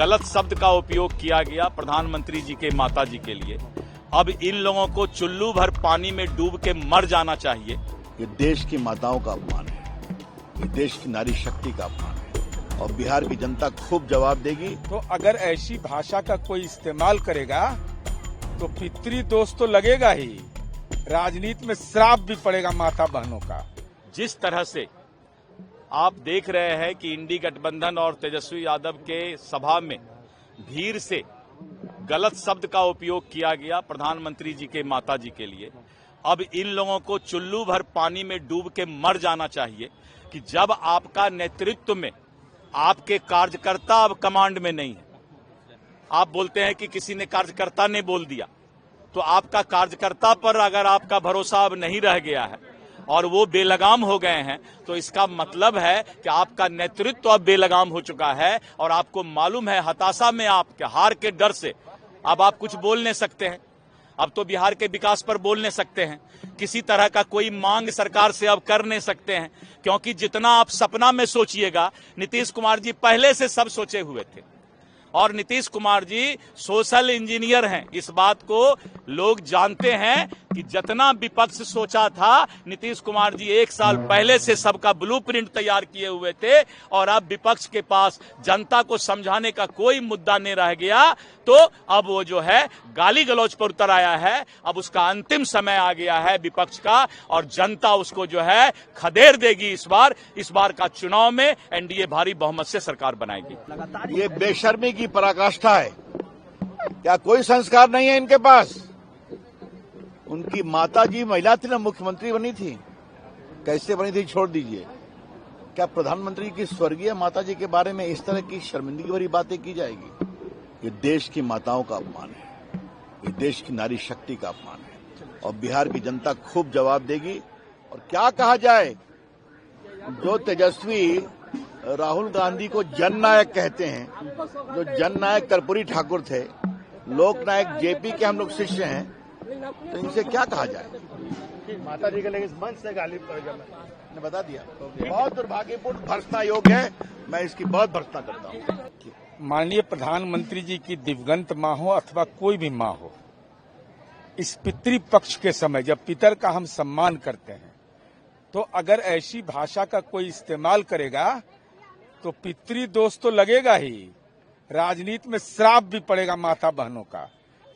गलत शब्द का उपयोग किया गया प्रधानमंत्री जी के माता जी के लिए। अब इन लोगों को चुल्लू भर पानी में डूब के मर जाना चाहिए। ये देश की माताओं का अपमान है, ये देश की नारी शक्ति का अपमान है और बिहार की जनता खूब जवाब देगी। तो अगर ऐसी भाषा का कोई इस्तेमाल करेगा तो पितृदोष तो लगेगा ही, राजनीति में श्राप भी पड़ेगा माता बहनों का। जिस तरह से आप देख रहे हैं कि इंडी गठबंधन और तेजस्वी यादव के सभा में भीड़ से गलत शब्द का उपयोग किया गया प्रधानमंत्री जी के माता जी के लिए। अब इन लोगों को चुल्लू भर पानी में डूब के मर जाना चाहिए कि जब आपका नेतृत्व में आपके कार्यकर्ता अब कमांड में नहीं है। आप बोलते हैं कि किसी ने कार्यकर्ता ने बोल दिया, तो आपका कार्यकर्ता पर अगर आपका भरोसा अब नहीं रह गया है और वो बेलगाम हो गए हैं, तो इसका मतलब है कि आपका नेतृत्व अब बेलगाम हो चुका है और आपको मालूम है हताशा में आपके हार के डर से अब आप कुछ बोल नहीं सकते हैं। अब तो बिहार के विकास पर बोल नहीं सकते हैं, किसी तरह का कोई मांग सरकार से अब कर नहीं सकते हैं, क्योंकि जितना आप सपना में सोचिएगा नीतीश कुमार जी पहले से सब सोचे हुए थे और नीतीश कुमार जी सोशल इंजीनियर हैं। इस बात को लोग जानते हैं कि जितना विपक्ष सोचा था, नीतीश कुमार जी 1 साल पहले से सबका ब्लूप्रिंट तैयार किए हुए थे और अब विपक्ष के पास जनता को समझाने का कोई मुद्दा नहीं रह गया। तो अब वो जो है गाली गलौज पर उतर आया है। अब उसका अंतिम समय आ गया है विपक्ष का और जनता उसको जो है खदेड़ देगी। इस बार का चुनाव में एनडीए भारी बहुमत से सरकार बनाएगी। ये बेशर्मी की पराकाष्ठा है। क्या कोई संस्कार नहीं है इनके पास? उनकी माता जी महिला थी ना, मुख्यमंत्री बनी थी, कैसे बनी थी छोड़ दीजिए। क्या प्रधानमंत्री की स्वर्गीय माता जी के बारे में इस तरह की शर्मिंदगी भरी बातें की जाएगी? ये देश की माताओं का अपमान है, ये देश की नारी शक्ति का अपमान है और बिहार की जनता खूब जवाब देगी। और क्या कहा जाए, जो तेजस्वी राहुल गांधी को जननायक कहते हैं, जो जननायक कर्पूरी ठाकुर थे, लोकनायक जेपी के हम लोग शिष्य हैं, तो इनसे क्या कहा जाए? माता जी के लिए इस मंच से गाली ने बता दिया। बहुत दुर्भाग्यपूर्ण, भर्त्सना योग्य है। मैं इसकी बहुत भर्त्सना करता हूँ। माननीय प्रधानमंत्री जी की दिवंगत माँ हो अथवा कोई भी माँ हो, इस पितृपक्ष के समय जब पितर का हम सम्मान करते हैं, तो अगर ऐसी भाषा का कोई इस्तेमाल करेगा तो पितृदोष तो लगेगा ही, राजनीति में श्राप भी पड़ेगा माता बहनों का।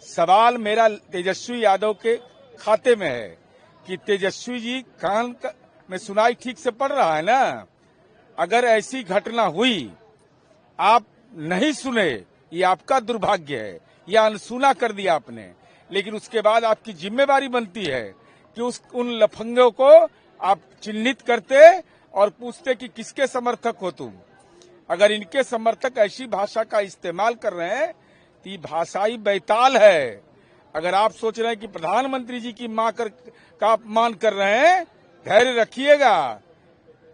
सवाल मेरा तेजस्वी यादव के खाते में है कि तेजस्वी जी कान में सुनाई ठीक से पड़ रहा है ना? अगर ऐसी घटना हुई, आप नहीं सुने, ये आपका दुर्भाग्य है, या अनसुना कर दिया आपने, लेकिन उसके बाद आपकी जिम्मेवारी बनती है कि उन लफंगों को आप चिन्हित करते और पूछते कि किसके समर्थक हो तुम। अगर इनके समर्थक ऐसी भाषा का इस्तेमाल कर रहे हैं तो ये भाषाई बैताल है। अगर आप सोच रहे हैं कि प्रधानमंत्री जी की मां का अपमान कर रहे हैं, धैर्य रखिएगा।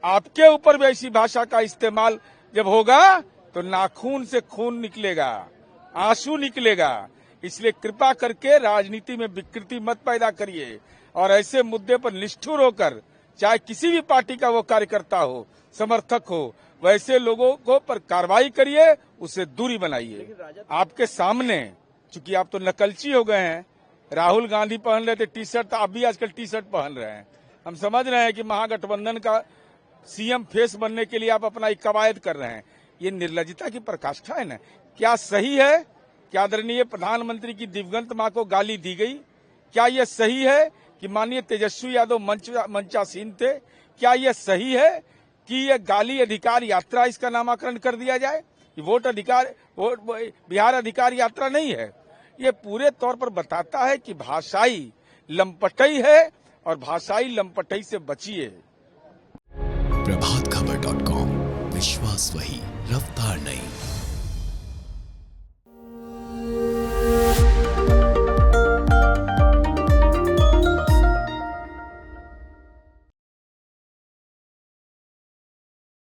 आपके ऊपर भी ऐसी भाषा का इस्तेमाल जब होगा तो नाखून से खून निकलेगा, आंसू निकलेगा। इसलिए कृपा करके राजनीति में विकृति मत पैदा करिए और ऐसे मुद्दे पर निष्ठुर होकर, चाहे किसी भी पार्टी का वो कार्यकर्ता हो, समर्थक हो, वैसे लोगों को पर कार्रवाई करिए, उससे दूरी बनाइए। आपके सामने, चूंकि आप तो नकलची हो गए हैं, राहुल गांधी पहन रहे थे टी शर्ट, तो आप भी आजकल टी शर्ट पहन रहे हैं। हम समझ रहे हैं कि महागठबंधन का सीएम फेस बनने के लिए आप अपना एक कवायद कर रहे हैं। ये निर्लज्जता की पराकाष्ठा है ना? क्या सही है कि आदरणीय प्रधानमंत्री की दिवंगत मां को गाली दी गई? क्या यह सही है कि माननीय तेजस्वी यादव मंचासीन थे? क्या यह सही है कि यह गाली अधिकार यात्रा इसका नामकरण कर दिया जाए? वोट बिहार अधिकार यात्रा नहीं है। ये पूरे तौर पर बताता है कि भाषाई लंपटई है और भाषाई लंपटई से बचिए। प्रभातखबर.com, विश्वास वही, रफ्तार नहीं।